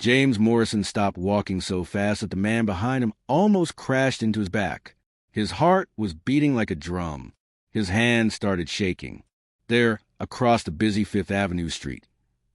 James Morrison stopped walking so fast that the man behind him almost crashed into his back. His heart was beating like a drum. His hands started shaking. There, across the busy Fifth Avenue street,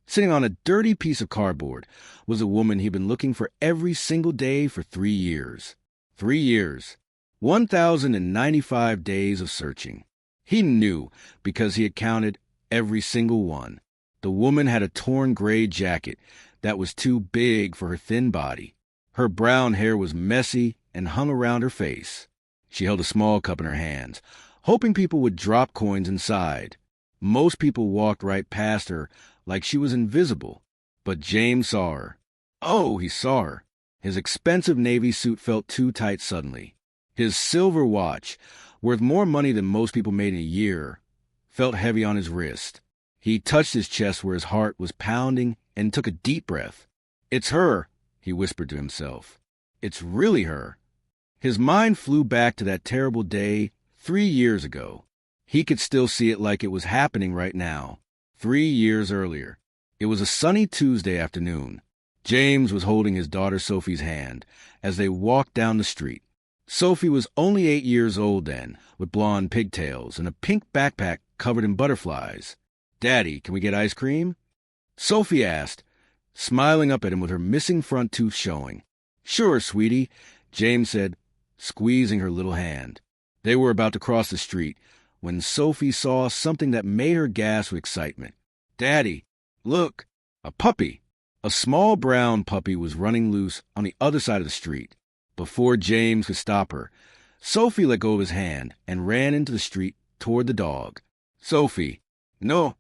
sitting on a dirty piece of cardboard, was a woman he'd been looking for every single day for 3 years. 3 years. 1,095 days of searching. He knew because he had counted every single one. The woman had a torn gray jacket that was too big for her thin body. Her brown hair was messy and hung around her face. She held a small cup in her hands, hoping people would drop coins inside. Most people walked right past her like she was invisible, but James saw her. Oh, he saw her. His expensive navy suit felt too tight suddenly. His silver watch, worth more money than most people made in a year, felt heavy on his wrist. He touched his chest where his heart was pounding and took a deep breath. "It's her," he whispered to himself. "It's really her." His mind flew back to that terrible day 3 years ago. He could still see it like it was happening right now. 3 years earlier. It was a sunny Tuesday afternoon. James was holding his daughter Sophie's hand as they walked down the street. Sophie was only 8 years old then, with blonde pigtails and a pink backpack covered in butterflies. "Daddy, can we get ice cream?" Sophie asked, smiling up at him with her missing front tooth showing. "Sure, sweetie," James said, squeezing her little hand. They were about to cross the street when Sophie saw something that made her gasp with excitement. "Daddy, look, a puppy!" A small brown puppy was running loose on the other side of the street. Before James could stop her, Sophie let go of his hand and ran into the street toward the dog. "Sophie, no!"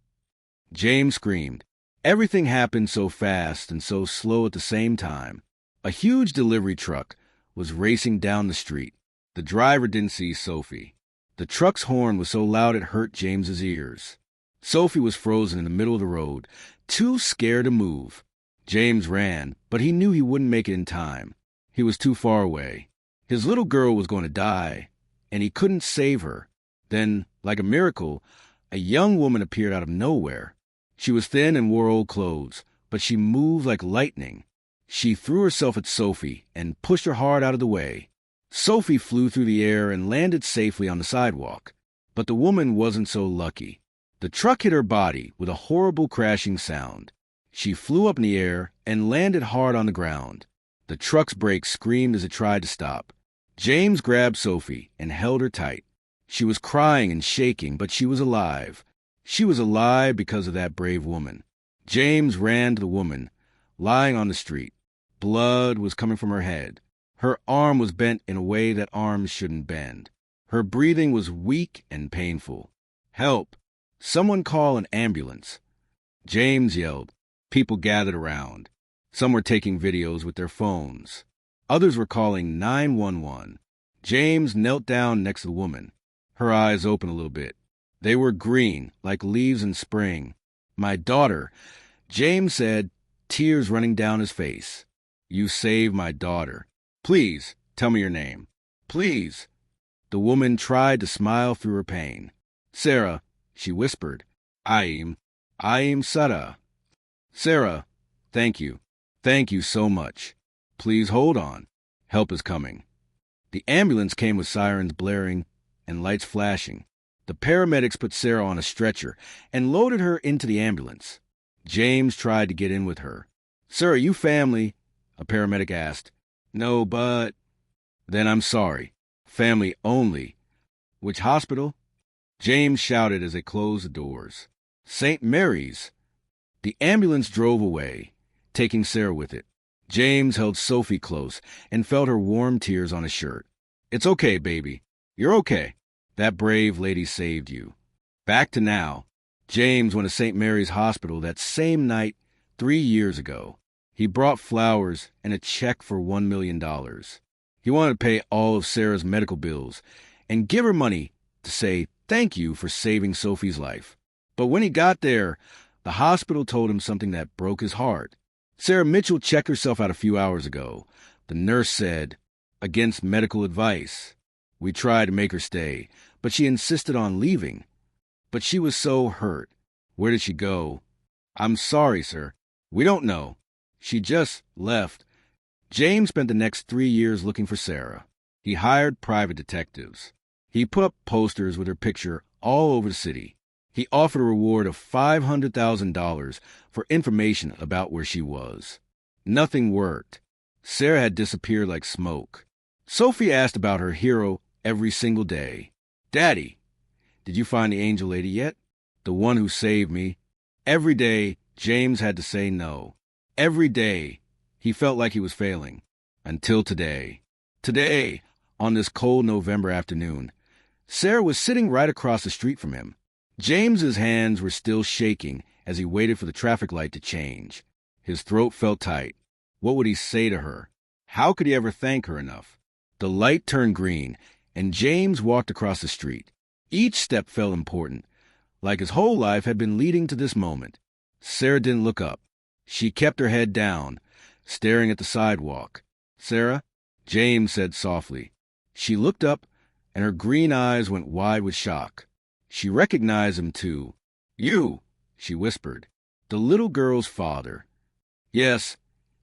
James screamed. Everything happened so fast and so slow at the same time. A huge delivery truck was racing down the street. The driver didn't see Sophie. The truck's horn was so loud it hurt James's ears. Sophie was frozen in the middle of the road, too scared to move. James ran, but he knew he wouldn't make it in time. He was too far away. His little girl was going to die, and he couldn't save her. Then, like a miracle, a young woman appeared out of nowhere. She was thin and wore old clothes, but she moved like lightning. She threw herself at Sophie and pushed her hard out of the way. Sophie flew through the air and landed safely on the sidewalk. But the woman wasn't so lucky. The truck hit her body with a horrible crashing sound. She flew up in the air and landed hard on the ground. The truck's brakes screamed as it tried to stop. James grabbed Sophie and held her tight. She was crying and shaking, but she was alive. She was alive because of that brave woman. James ran to the woman, lying on the street. Blood was coming from her head. Her arm was bent in a way that arms shouldn't bend. Her breathing was weak and painful. "Help! Someone call an ambulance!" James yelled. People gathered around. Some were taking videos with their phones. Others were calling 911. James knelt down next to the woman. Her eyes opened a little bit. They were green, like leaves in spring. "My daughter," James said, tears running down his face. "You saved my daughter. Please, tell me your name. Please." The woman tried to smile through her pain. "Sarah," she whispered. I am Sarah." "Sarah, thank you. Thank you so much. Please hold on. Help is coming." The ambulance came with sirens blaring and lights flashing. The paramedics put Sarah on a stretcher and loaded her into the ambulance. James tried to get in with her. "Sir, are you family?" a paramedic asked. "No, but..." "Then I'm sorry. Family only." "Which hospital?" James shouted as they closed the doors. "St. Mary's." The ambulance drove away, taking Sarah with it. James held Sophie close and felt her warm tears on his shirt. "It's okay, baby. You're okay. That brave lady saved you." Back to now. James went to St. Mary's Hospital that same night 3 years ago. He brought flowers and a check for $1 million. He wanted to pay all of Sarah's medical bills and give her money to say thank you for saving Sophie's life. But when he got there, the hospital told him something that broke his heart. Sarah Mitchell checked herself out a few hours ago. The nurse said, "Against medical advice." We tried to make her stay, but she insisted on leaving. But she was so hurt. Where did she go? "I'm sorry, sir. We don't know. She just left. James spent the next 3 years looking for Sarah. He hired private detectives. He put up posters with her picture all over the city. He offered a reward of $500,000 for information about where she was. Nothing worked. Sarah had disappeared like smoke. Sophie asked about her hero every single day. "Daddy, did you find the angel lady yet? The one who saved me?" Every day, James had to say no. Every day, he felt like he was failing. Until today. Today, on this cold November afternoon, Sarah was sitting right across the street from him. James's hands were still shaking as he waited for the traffic light to change. His throat felt tight. What would he say to her? How could he ever thank her enough? The light turned green, and James walked across the street. Each step felt important, like his whole life had been leading to this moment. Sarah didn't look up. She kept her head down, staring at the sidewalk. "Sarah?" James said softly. She looked up, and her green eyes went wide with shock. She recognized him, too. "You," she whispered. "The little girl's father." "Yes,"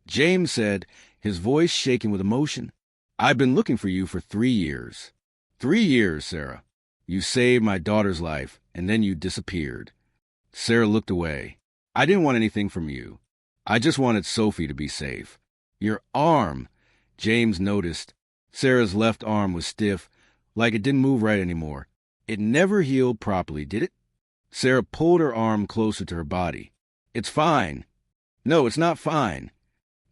James said, his voice shaking with emotion. "I've been looking for you for 3 years. 3 years, Sarah. You saved my daughter's life, and then you disappeared." Sarah looked away. "I didn't want anything from you. I just wanted Sophie to be safe." "Your arm," James noticed. Sarah's left arm was stiff, like it didn't move right anymore. "It never healed properly, did it?" Sarah pulled her arm closer to her body. "It's fine." "No, it's not fine."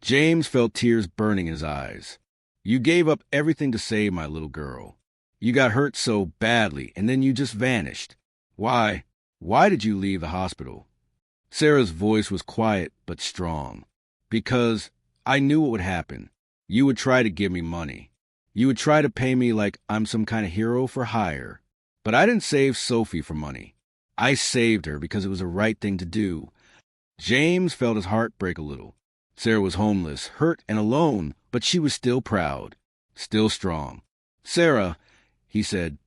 James felt tears burning in his eyes. "You gave up everything to save my little girl. You got hurt so badly, and then you just vanished. Why did you leave the hospital?" Sarah's voice was quiet but strong. "Because I knew what would happen. You would try to give me money. You would try to pay me like I'm some kind of hero for hire. But I didn't save Sophie for money. I saved her because it was the right thing to do." James felt his heart break a little. Sarah was homeless, hurt, and alone, but she was still proud, still strong. "Sarah," he said,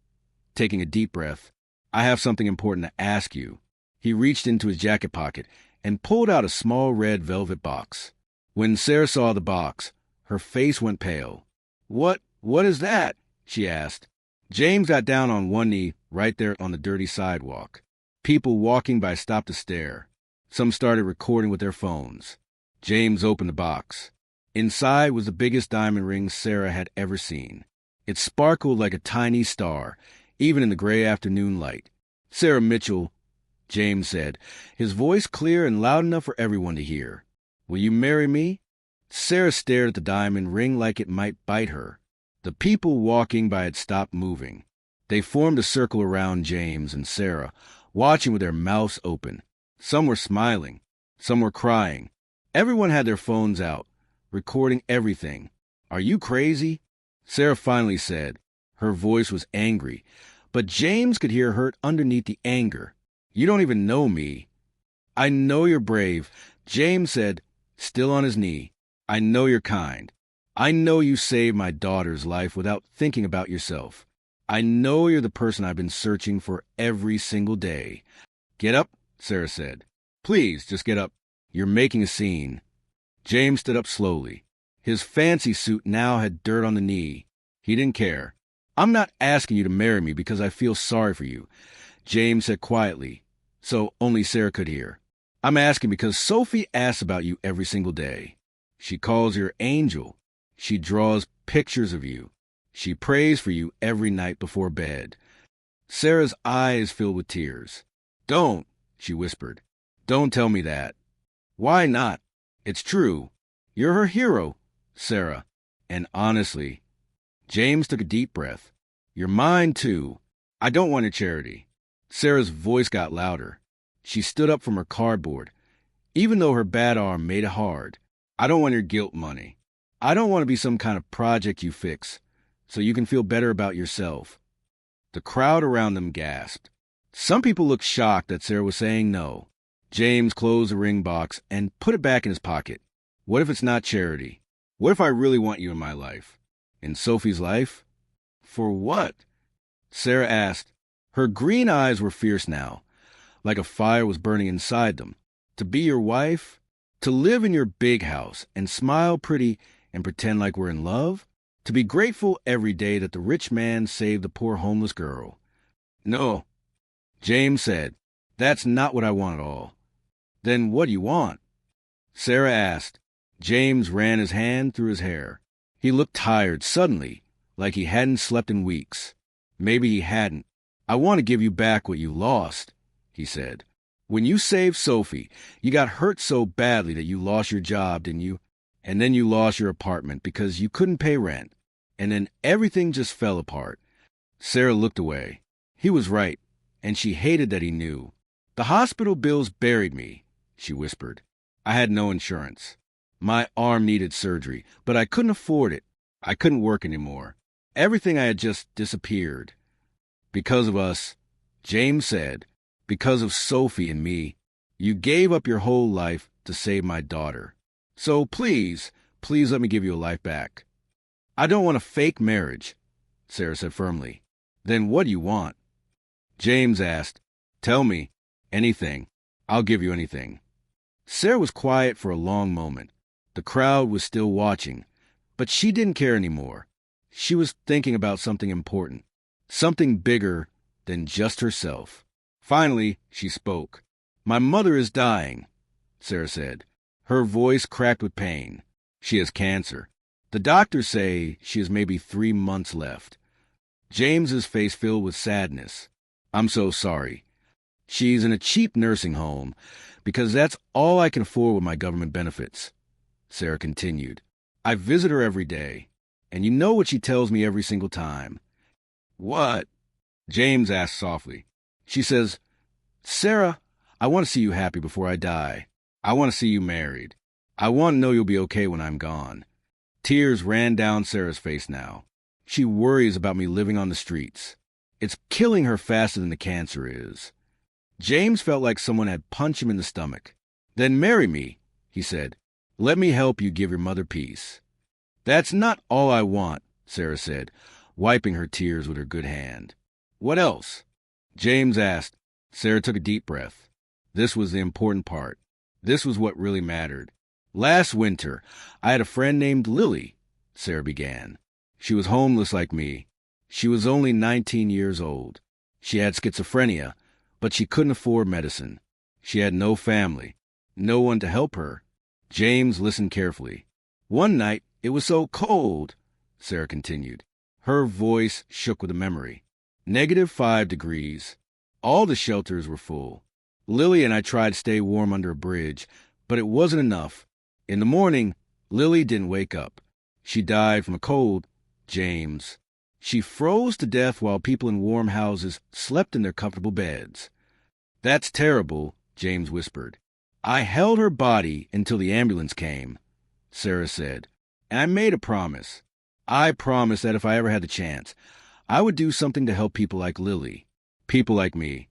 taking a deep breath, "I have something important to ask you." He reached into his jacket pocket and pulled out a small red velvet box. When Sarah saw the box, her face went pale. What is that?" she asked. James got down on one knee right there on the dirty sidewalk. People walking by stopped to stare. Some started recording with their phones. James opened the box. Inside was the biggest diamond ring Sarah had ever seen. It sparkled like a tiny star, even in the gray afternoon light. "Sarah Mitchell," James said, his voice clear and loud enough for everyone to hear. "Will you marry me?" Sarah stared at the diamond ring like it might bite her. The people walking by had stopped moving. They formed a circle around James and Sarah, watching with their mouths open. Some were smiling. Some were crying. Everyone had their phones out, recording everything. "Are you crazy?" Sarah finally said. Her voice was angry, but James could hear hurt underneath the anger. "You don't even know me." "I know you're brave," James said, still on his knee. "I know you're kind. I know you saved my daughter's life without thinking about yourself. I know you're the person I've been searching for every single day." "Get up," Sarah said. "Please, just get up. You're making a scene." James stood up slowly. His fancy suit now had dirt on the knee. He didn't care. "I'm not asking you to marry me because I feel sorry for you," James said quietly, so only Sarah could hear. "I'm asking because Sophie asks about you every single day. She calls you her angel. She draws pictures of you. She prays for you every night before bed." Sarah's eyes filled with tears. "Don't," she whispered. "Don't tell me that." "Why not? It's true. You're her hero, Sarah. And honestly," James took a deep breath, "you're mine too. I don't want your charity." Sarah's voice got louder. She stood up from her cardboard, even though her bad arm made it hard. "I don't want your guilt money. I don't want to be some kind of project you fix so you can feel better about yourself." The crowd around them gasped. Some people looked shocked that Sarah was saying no. James closed the ring box and put it back in his pocket. "What if it's not charity? What if I really want you in my life? In Sophie's life?" "For what?" Sarah asked. Her green eyes were fierce now, like a fire was burning inside them. "To be your wife? To live in your big house and smile pretty and pretend like we're in love? To be grateful every day that the rich man saved the poor homeless girl? No, James said, that's not what I want at all. Then what do you want? Sarah asked. James ran his hand through his hair. He looked tired suddenly, like he hadn't slept in weeks. Maybe he hadn't. I want to give you back what you lost, he said. When you saved Sophie, you got hurt so badly that you lost your job, didn't you? And then you lost your apartment because you couldn't pay rent. And then everything just fell apart. Sarah looked away. He was right, and she hated that he knew. The hospital bills buried me, she whispered. I had no insurance. My arm needed surgery, but I couldn't afford it. I couldn't work anymore. Everything I had just disappeared. Because of us, James said, because of Sophie and me, you gave up your whole life to save my daughter. So please let me give you a life back. I don't want a fake marriage, Sarah said firmly. Then what do you want? James asked. Tell me. Anything. I'll give you anything. Sarah was quiet for a long moment. The crowd was still watching, but she didn't care anymore. She was thinking about something important, something bigger than just herself. Finally, she spoke. My mother is dying, Sarah said. Her voice cracked with pain. She has cancer. The doctors say she has maybe 3 months left. James's face filled with sadness. I'm so sorry. She's in a cheap nursing home because that's all I can afford with my government benefits, Sarah continued. I visit her every day, and you know what she tells me every single time. What? James asked softly. She says, Sarah, I want to see you happy before I die. I want to see you married. I want to know you'll be okay when I'm gone. Tears ran down Sarah's face now. She worries about me living on the streets. It's killing her faster than the cancer is. James felt like someone had punched him in the stomach. Then marry me, he said. Let me help you give your mother peace. That's not all I want, Sarah said, wiping her tears with her good hand. What else? James asked. Sarah took a deep breath. This was the important part. This was what really mattered. Last winter, I had a friend named Lily, Sarah began. She was homeless like me. She was only 19 years old. She had schizophrenia, but she couldn't afford medicine. She had no family, no one to help her. James listened carefully. One night, it was so cold, Sarah continued. Her voice shook with a memory. -5 degrees. All the shelters were full. Lily and I tried to stay warm under a bridge, but it wasn't enough. In the morning, Lily didn't wake up. She died from a cold, James. She froze to death while people in warm houses slept in their comfortable beds. That's terrible, James whispered. I held her body until the ambulance came, Sarah said, and I made a promise. I promised that if I ever had the chance, I would do something to help people like Lily, people like me.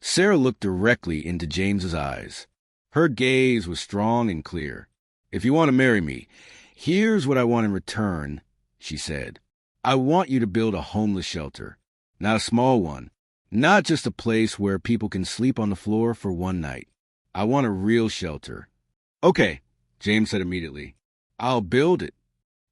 Sarah looked directly into James's eyes. Her gaze was strong and clear. If you want to marry me, here's what I want in return, she said. I want you to build a homeless shelter, not a small one, not just a place where people can sleep on the floor for one night. I want a real shelter. Okay, James said immediately. I'll build it.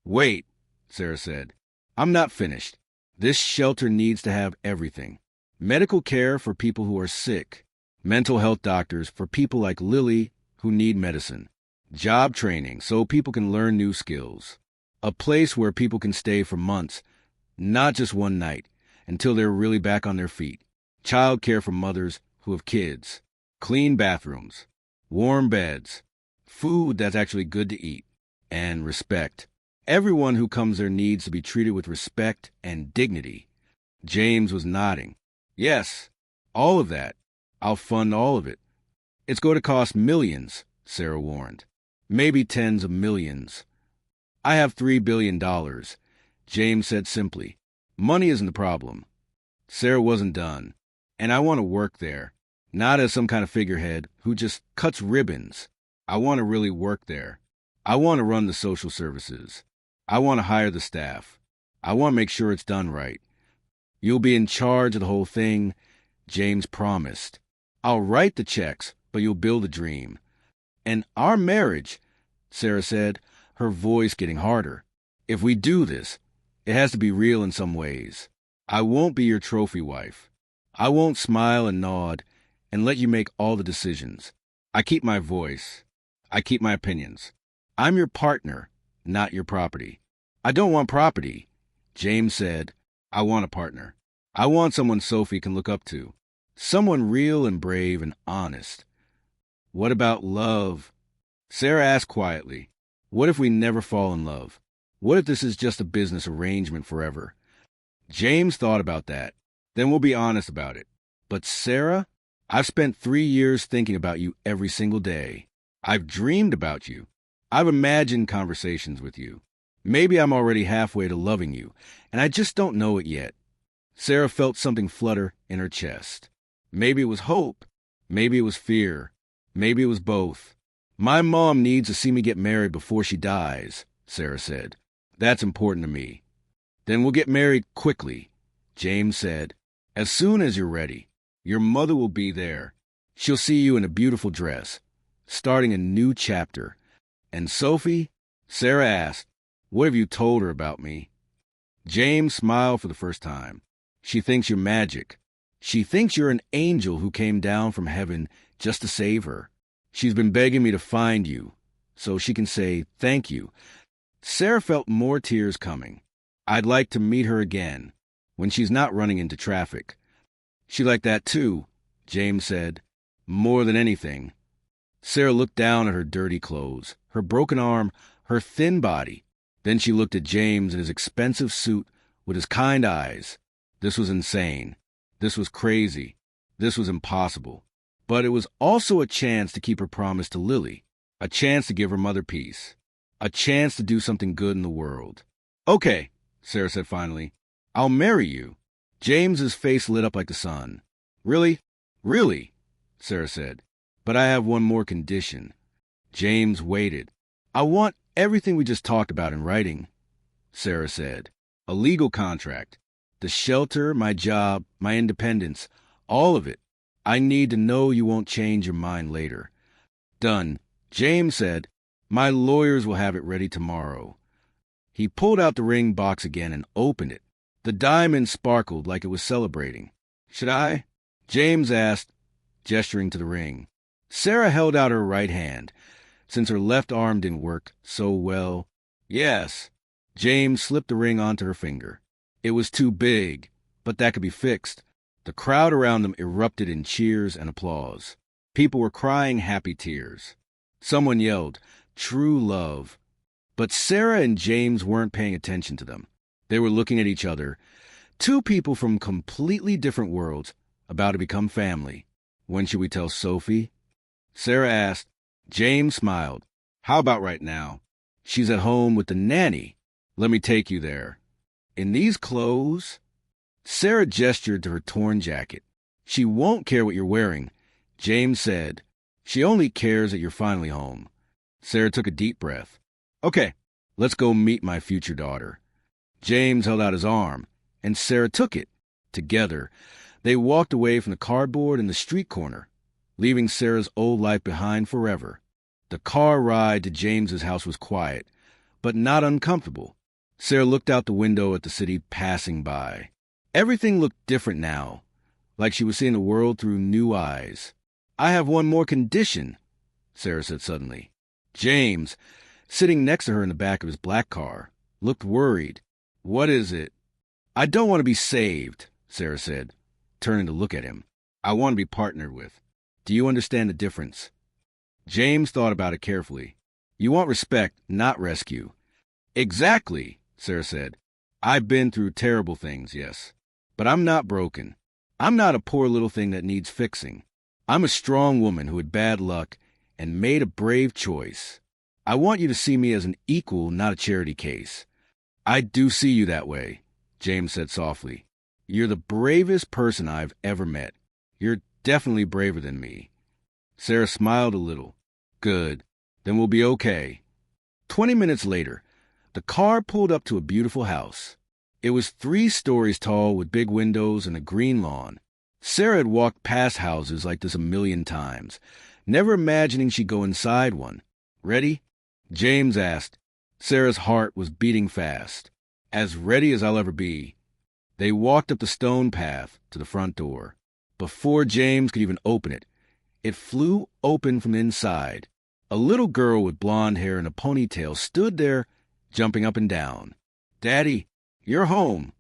Wait, Sarah said. I'm not finished. This shelter needs to have everything. Medical care for people who are sick. Mental health doctors for people like Lily who need medicine. Job training so people can learn new skills. A place where people can stay for months, not just one night, until they're really back on their feet. Child care for mothers who have kids. Clean bathrooms. Warm beds. Food that's actually good to eat. And respect. Everyone who comes there needs to be treated with respect and dignity. James was nodding. Yes, all of that. I'll fund all of it. It's going to cost millions, Sarah warned. Maybe tens of millions. I have $3 billion, James said simply. Money isn't the problem. Sarah wasn't done. And I want to work there, not as some kind of figurehead who just cuts ribbons. I want to really work there. I want to run the social services. I want to hire the staff. I want to make sure it's done right. You'll be in charge of the whole thing, James promised. I'll write the checks, but you'll build a dream. And our marriage, Sarah said, her voice getting harder. If we do this, it has to be real in some ways. I won't be your trophy wife. I won't smile and nod and let you make all the decisions. I keep my voice. I keep my opinions. I'm your partner, not your property. I don't want property. James said, I want a partner. I want someone Sophie can look up to. Someone real and brave and honest. What about love? Sarah asked quietly. What if we never fall in love? What if this is just a business arrangement forever? James thought about that. Then we'll be honest about it. But Sarah, I've spent 3 years thinking about you every single day. I've dreamed about you. I've imagined conversations with you. Maybe I'm already halfway to loving you, and I just don't know it yet. Sarah felt something flutter in her chest. Maybe it was hope. Maybe it was fear. Maybe it was both. My mom needs to see me get married before she dies, Sarah said. That's important to me. Then we'll get married quickly, James said. As soon as you're ready. Your mother will be there. She'll see you in a beautiful dress, starting a new chapter. And Sophie? Sarah asked, what have you told her about me? James smiled for the first time. She thinks you're magic. She thinks you're an angel who came down from heaven just to save her. She's been begging me to find you, so she can say thank you. Sarah felt more tears coming. I'd like to meet her again, when she's not running into traffic. She'd like that too, James said, more than anything. Sarah looked down at her dirty clothes, her broken arm, her thin body. Then she looked at James in his expensive suit with his kind eyes. This was insane. This was crazy. This was impossible. But it was also a chance to keep her promise to Lily, a chance to give her mother peace, a chance to do something good in the world. Okay, Sarah said finally, I'll marry you. James's face lit up like the sun. Really? Really? Sarah said. But I have one more condition. James waited. I want everything we just talked about in writing, Sarah said. A legal contract. The shelter, my job, my independence, all of it. I need to know you won't change your mind later. Done. James said, my lawyers will have it ready tomorrow. He pulled out the ring box again and opened it. The diamond sparkled like it was celebrating. Should I? James asked, gesturing to the ring. Sarah held out her right hand, since her left arm didn't work so well. Yes. James slipped the ring onto her finger. It was too big, but that could be fixed. The crowd around them erupted in cheers and applause. People were crying happy tears. Someone yelled, "True love." But Sarah and James weren't paying attention to them. They were looking at each other, two people from completely different worlds, about to become family. When should we tell Sophie? Sarah asked. James smiled. How about right now? She's at home with the nanny. Let me take you there. In these clothes? Sarah gestured to her torn jacket. She won't care what you're wearing, James said. She only cares that you're finally home. Sarah took a deep breath. Okay, let's go meet my future daughter. James held out his arm, and Sarah took it. Together, they walked away from the cardboard and the street corner, leaving Sarah's old life behind forever. The car ride to James's house was quiet, but not uncomfortable. Sarah looked out the window at the city passing by. Everything looked different now, like she was seeing the world through new eyes. I have one more condition, Sarah said suddenly. James, sitting next to her in the back of his black car, looked worried. What is it? I don't want to be saved, Sarah said, turning to look at him. I want to be partnered with. Do you understand the difference? James thought about it carefully. You want respect, not rescue. Exactly, Sarah said. I've been through terrible things, yes. But I'm not broken. I'm not a poor little thing that needs fixing. I'm a strong woman who had bad luck and made a brave choice. I want you to see me as an equal, not a charity case. I do see you that way, James said softly. You're the bravest person I've ever met. You're definitely braver than me. Sarah smiled a little. Good. Then we'll be okay. 20 minutes later, the car pulled up to a beautiful house. It was 3 stories tall with big windows and a green lawn. Sarah had walked past houses like this a million times. never imagining she'd go inside one. "Ready?" James asked. Sarah's heart was beating fast. "As ready as I'll ever be." They walked up the stone path to the front door. Before James could even open it, it flew open from the inside. A little girl with blonde hair and a ponytail stood there, jumping up and down. "Daddy, you're home,"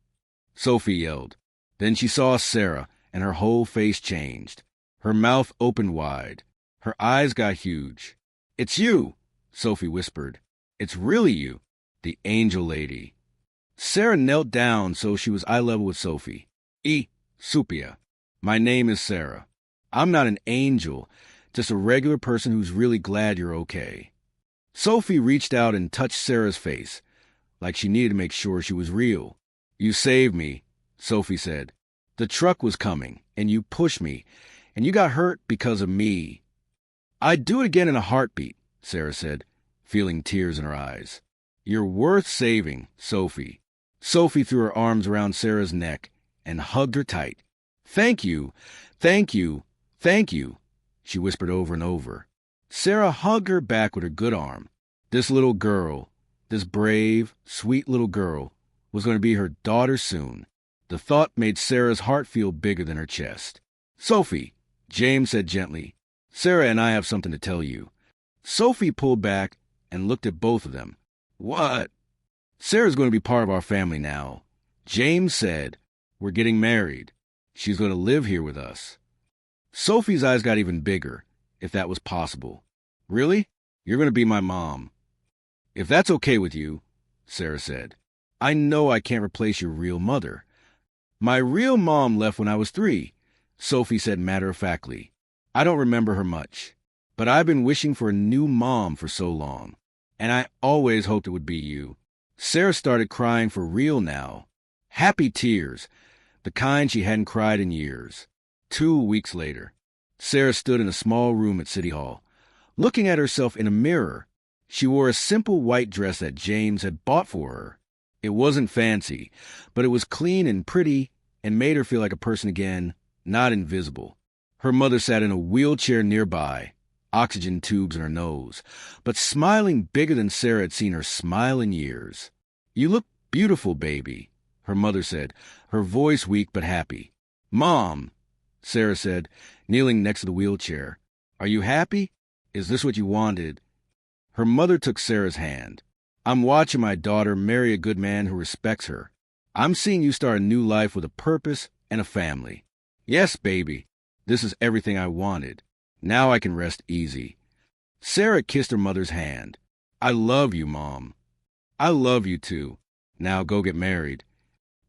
Sophie yelled. Then she saw Sarah, and her whole face changed. Her mouth opened wide. Her eyes got huge. "It's you," Sophie whispered. "It's really you, the angel lady." Sarah knelt down so she was eye level with Sophie. Supia. My name is Sarah. I'm not an angel, just a regular person who's really glad you're okay." Sophie reached out and touched Sarah's face, like she needed to make sure she was real. "You saved me," Sophie said. "The truck was coming, and you pushed me, and you got hurt because of me." "I'd do it again in a heartbeat," Sarah said, feeling tears in her eyes. "You're worth saving, Sophie." Sophie threw her arms around Sarah's neck and hugged her tight. "Thank you, thank you, thank you," she whispered over and over. Sarah hugged her back with her good arm. This little girl, this brave, sweet little girl, was going to be her daughter soon. The thought made Sarah's heart feel bigger than her chest. "Sophie," James said gently, "Sarah and I have something to tell you." Sophie pulled back and looked at both of them. "What?" "Sarah's going to be part of our family now." James said, "We're getting married. She's going to live here with us." Sophie's eyes got even bigger, if that was possible. "Really? You're going to be my mom?" "If that's okay with you," Sarah said. "I know I can't replace your real mother." "My real mom left when I was 3, Sophie said matter-of-factly. "I don't remember her much, but I've been wishing for a new mom for so long, and I always hoped it would be you." Sarah started crying for real now. Happy tears, the kind she hadn't cried in years. 2 weeks later, Sarah stood in a small room at City Hall, looking at herself in a mirror. She wore a simple white dress that James had bought for her. It wasn't fancy, but it was clean and pretty and made her feel like a person again, not invisible. Her mother sat in a wheelchair nearby, oxygen tubes in her nose, but smiling bigger than Sarah had seen her smile in years. "You look beautiful, baby," her mother said, her voice weak but happy. "Mom," Sarah said, kneeling next to the wheelchair, "are you happy? Is this what you wanted?" Her mother took Sarah's hand. "I'm watching my daughter marry a good man who respects her. I'm seeing you start a new life with a purpose and a family." "Yes, baby, this is everything I wanted. Now I can rest easy." Sarah kissed her mother's hand. "I love you, Mom." "I love you too. Now go get married."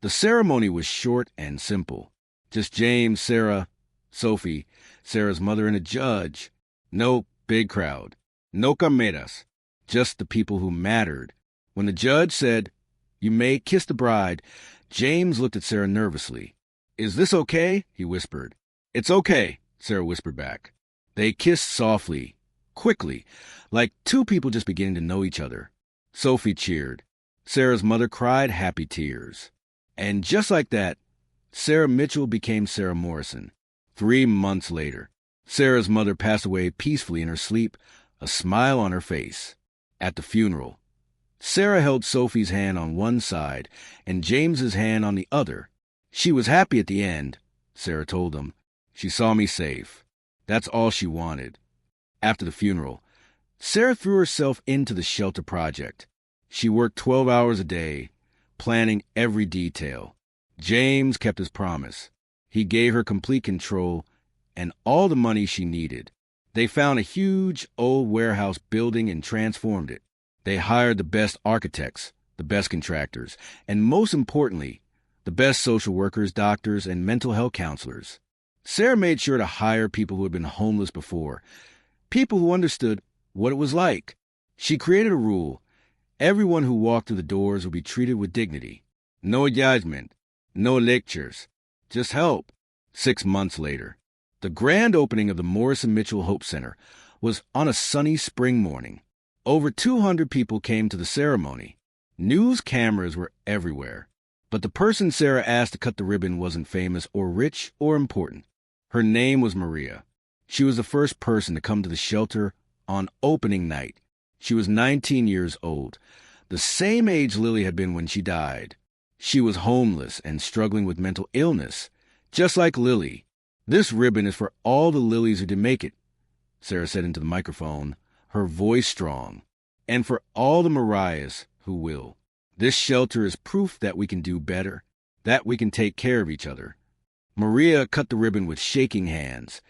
The ceremony was short and simple. Just James, Sarah, Sophie, Sarah's mother, and a judge. No big crowd. No cameras. Just the people who mattered. When the judge said, "You may kiss the bride," James looked at Sarah nervously. "Is this okay?" he whispered. "It's okay," Sarah whispered back. They kissed softly, quickly, like two people just beginning to know each other. Sophie cheered. Sarah's mother cried happy tears. And just like that, Sarah Mitchell became Sarah Morrison. 3 months later, Sarah's mother passed away peacefully in her sleep, a smile on her face. At the funeral, Sarah held Sophie's hand on one side and James's hand on the other. "She was happy at the end," Sarah told them. "She saw me safe. That's all she wanted." After the funeral, Sarah threw herself into the shelter project. She worked 12 hours a day, planning every detail. James kept his promise. He gave her complete control and all the money she needed. They found a huge old warehouse building and transformed it. They hired the best architects, the best contractors, and most importantly, the best social workers, doctors, and mental health counselors. Sarah made sure to hire people who had been homeless before, people who understood what it was like. She created a rule. Everyone who walked through the doors would be treated with dignity. No judgment, no lectures, just help. 6 months later, the grand opening of the Morrison Mitchell Hope Center was on a sunny spring morning. Over 200 people came to the ceremony. News cameras were everywhere. But the person Sarah asked to cut the ribbon wasn't famous or rich or important. Her name was Maria. She was the first person to come to the shelter on opening night. She was 19 years old, the same age Lily had been when she died. She was homeless and struggling with mental illness, just like Lily. "This ribbon is for all the Lilies who didn't make it," Sarah said into the microphone, her voice strong, "and for all the Mariahs who will. This shelter is proof that we can do better, that we can take care of each other." Maria cut the ribbon with shaking hands,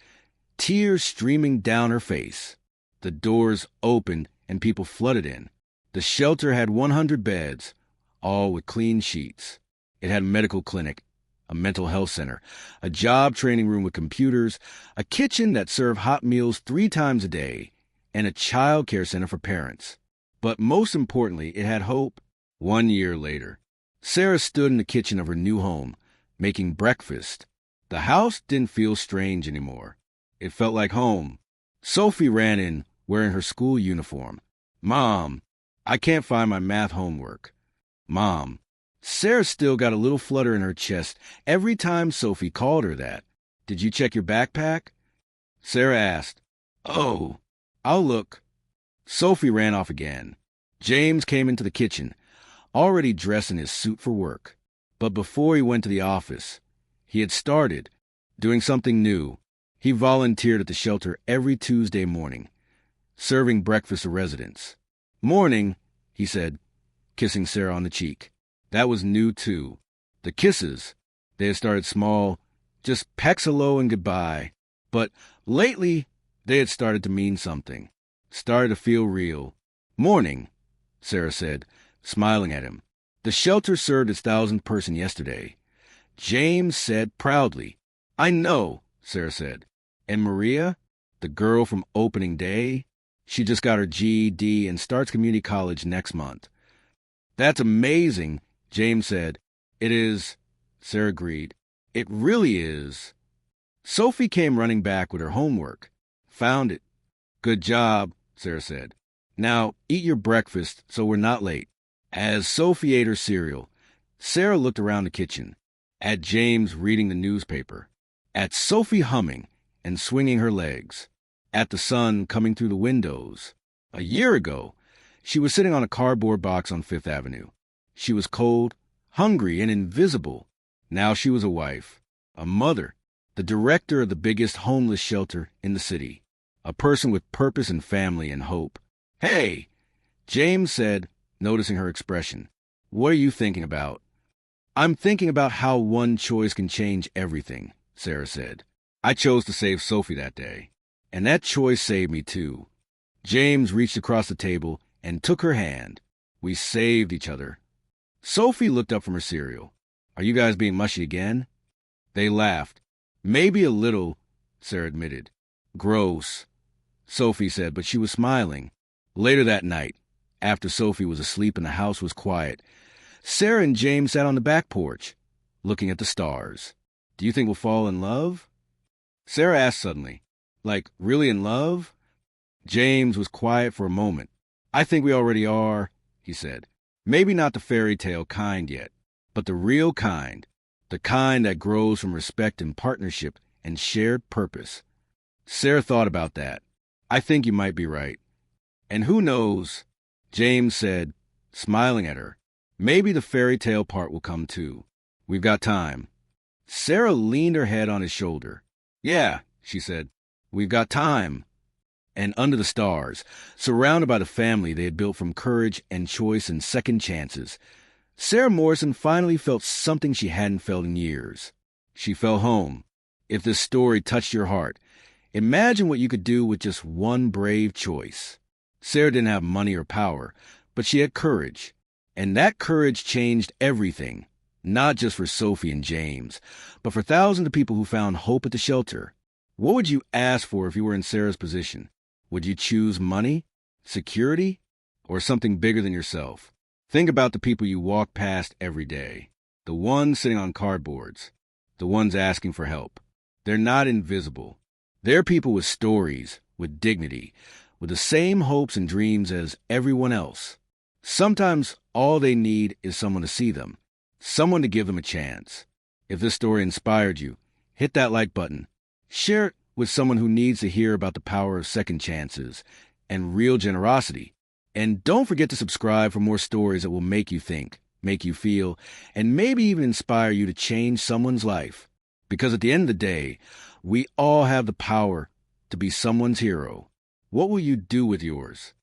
tears streaming down her face. The doors opened and people flooded in. The shelter had 100 beds, all with clean sheets. It had a medical clinic, a mental health center, a job training room with computers, a kitchen that served hot meals 3 times a day, and a child care center for parents. But most importantly, it had hope. 1 year later, Sarah stood in the kitchen of her new home, making breakfast. The house didn't feel strange anymore. It felt like home. Sophie ran in, wearing her school uniform. "Mom, I can't find my math homework." "Mom." Sarah still got a little flutter in her chest every time Sophie called her that. "Did you check your backpack?" Sarah asked. "Oh, I'll look." Sophie ran off again. James came into the kitchen, already dressed in his suit for work. But before he went to the office, he had started doing something new. He volunteered at the shelter every Tuesday morning, serving breakfast to residents. "Morning," he said, kissing Sarah on the cheek. That was new, too. The kisses, they had started small, just pecks hello and goodbye. But lately, they had started to mean something, started to feel real. "Morning," Sarah said, smiling at him. The shelter served its 1,000th person yesterday. James said proudly. "I know," Sarah said. "And Maria, the girl from opening day, she just got her GED and starts community college next month." "That's amazing," James said. "It is," Sarah agreed. "It really is." Sophie came running back with her homework. "Found it." "Good job," Sarah said. "Now eat your breakfast so we're not late." As Sophie ate her cereal, Sarah looked around the kitchen, at James reading the newspaper, at Sophie humming and swinging her legs, at the sun coming through the windows. A year ago, she was sitting on a cardboard box on Fifth Avenue. She was cold, hungry, and invisible. Now she was a wife, a mother, the director of the biggest homeless shelter in the city, a person with purpose and family and hope. "Hey," James said, noticing her expression. "What are you thinking about?" "I'm thinking about how one choice can change everything," Sarah said. "I chose to save Sophie that day, and that choice saved me too." James reached across the table and took her hand. We saved each other. Sophie looked up from her cereal. "Are you guys being mushy again?" They laughed. "Maybe a little," Sarah admitted. "Gross," Sophie said, but she was smiling. Later that night, after Sophie was asleep and the house was quiet, Sarah and James sat on the back porch, looking at the stars. "Do you think we'll fall in love?" Sarah asked suddenly. "Like, really in love?" James was quiet for a moment. "I think we already are," he said. "Maybe not the fairy tale kind yet, but the real kind, the kind that grows from respect and partnership and shared purpose." Sarah thought about that. "I think you might be right. And who knows," James said, smiling at her, "maybe the fairy tale part will come too. We've got time." Sarah leaned her head on his shoulder. "Yeah," she said, "we've got time." And under the stars, surrounded by the family they had built from courage and choice and second chances, Sarah Morrison finally felt something she hadn't felt in years. She felt home. If this story touched your heart, imagine what you could do with just one brave choice. Sarah didn't have money or power, but she had courage. And that courage changed everything, not just for Sophie and James, but for thousands of people who found hope at the shelter. What would you ask for if you were in Sarah's position? Would you choose money, security, or something bigger than yourself? Think about the people you walk past every day. The ones sitting on cardboards. The ones asking for help. They're not invisible. They're people with stories, with dignity, with the same hopes and dreams as everyone else. Sometimes all they need is someone to see them, someone to give them a chance. If this story inspired you, hit that like button. Share it with someone who needs to hear about the power of second chances and real generosity. And don't forget to subscribe for more stories that will make you think, make you feel, and maybe even inspire you to change someone's life. Because at the end of the day, we all have the power to be someone's hero. What will you do with yours?